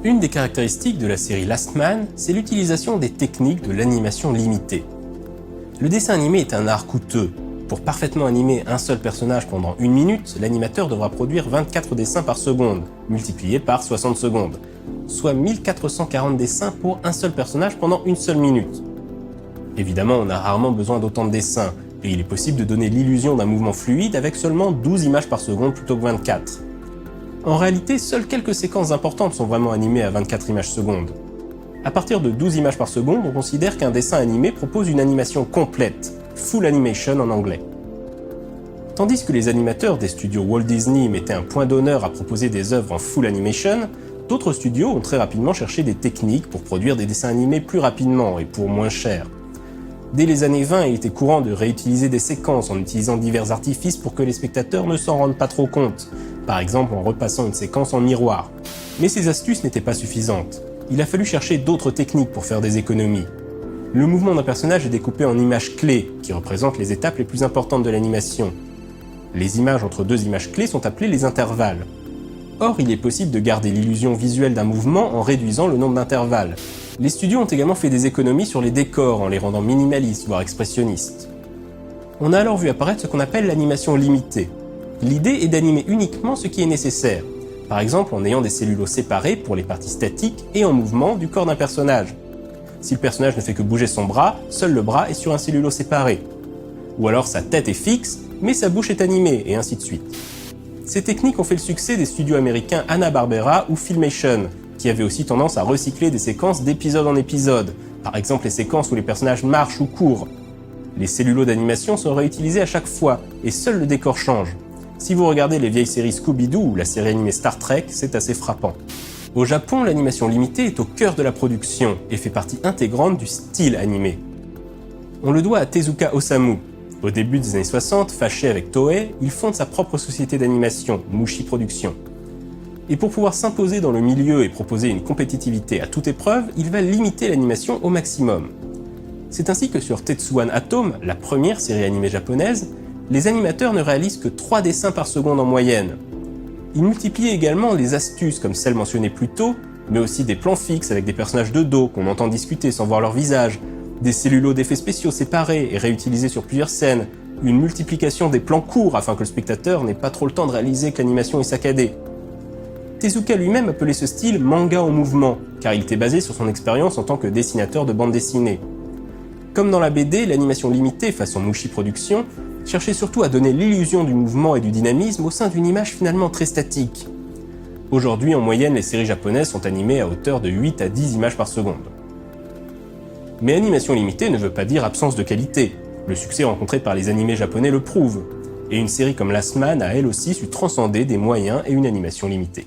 Une des caractéristiques de la série Last Man, c'est l'utilisation des techniques de l'animation limitée. Le dessin animé est un art coûteux. Pour parfaitement animer un seul personnage pendant 1 minute, l'animateur devra produire 24 dessins par seconde, multipliés par 60 secondes, soit 1440 dessins pour un seul personnage pendant 1 seule minute. Évidemment, on a rarement besoin d'autant de dessins, et il est possible de donner l'illusion d'un mouvement fluide avec seulement 12 images par seconde plutôt que 24. En réalité, seules quelques séquences importantes sont vraiment animées à 24 images secondes. À partir de 12 images par seconde, on considère qu'un dessin animé propose une animation complète, full animation en anglais. Tandis que les animateurs des studios Walt Disney mettaient un point d'honneur à proposer des œuvres en full animation, d'autres studios ont très rapidement cherché des techniques pour produire des dessins animés plus rapidement et pour moins cher. Dès les années 20, il était courant de réutiliser des séquences en utilisant divers artifices pour que les spectateurs ne s'en rendent pas trop compte, par exemple en repassant une séquence en miroir. Mais ces astuces n'étaient pas suffisantes. Il a fallu chercher d'autres techniques pour faire des économies. Le mouvement d'un personnage est découpé en images clés, qui représentent les étapes les plus importantes de l'animation. Les images entre 2 images clés sont appelées les intervalles. Or, il est possible de garder l'illusion visuelle d'un mouvement en réduisant le nombre d'intervalles. Les studios ont également fait des économies sur les décors en les rendant minimalistes, voire expressionnistes. On a alors vu apparaître ce qu'on appelle l'animation limitée. L'idée est d'animer uniquement ce qui est nécessaire, par exemple en ayant des cellulos séparés pour les parties statiques et en mouvement du corps d'un personnage. Si le personnage ne fait que bouger son bras, seul le bras est sur un cellulo séparé. Ou alors sa tête est fixe, mais sa bouche est animée, et ainsi de suite. Ces techniques ont fait le succès des studios américains Hanna-Barbera ou Filmation, qui avaient aussi tendance à recycler des séquences d'épisode en épisode, par exemple les séquences où les personnages marchent ou courent. Les cellulos d'animation sont réutilisés à chaque fois, et seul le décor change. Si vous regardez les vieilles séries Scooby-Doo ou la série animée Star Trek, c'est assez frappant. Au Japon, l'animation limitée est au cœur de la production et fait partie intégrante du style animé. On le doit à Tezuka Osamu. Au début des années 60, fâché avec Toei, il fonde sa propre société d'animation, Mushi Productions. Et pour pouvoir s'imposer dans le milieu et proposer une compétitivité à toute épreuve, il va limiter l'animation au maximum. C'est ainsi que sur Tetsuwan Atom, la première série animée japonaise, les animateurs ne réalisent que 3 dessins par seconde en moyenne. Ils multiplient également les astuces comme celles mentionnées plus tôt, mais aussi des plans fixes avec des personnages de dos qu'on entend discuter sans voir leur visage, des cellulos d'effets spéciaux séparés et réutilisés sur plusieurs scènes, une multiplication des plans courts afin que le spectateur n'ait pas trop le temps de réaliser que l'animation est saccadée. Tezuka lui-même appelait ce style manga en mouvement, car il était basé sur son expérience en tant que dessinateur de bande dessinée. Comme dans la BD, l'animation limitée façon Mushi Productions cherchait surtout à donner l'illusion du mouvement et du dynamisme au sein d'une image finalement très statique. Aujourd'hui, en moyenne, les séries japonaises sont animées à hauteur de 8 à 10 images par seconde. Mais animation limitée ne veut pas dire absence de qualité. Le succès rencontré par les animés japonais le prouve. Et une série comme Last Man a elle aussi su transcender des moyens et une animation limitée.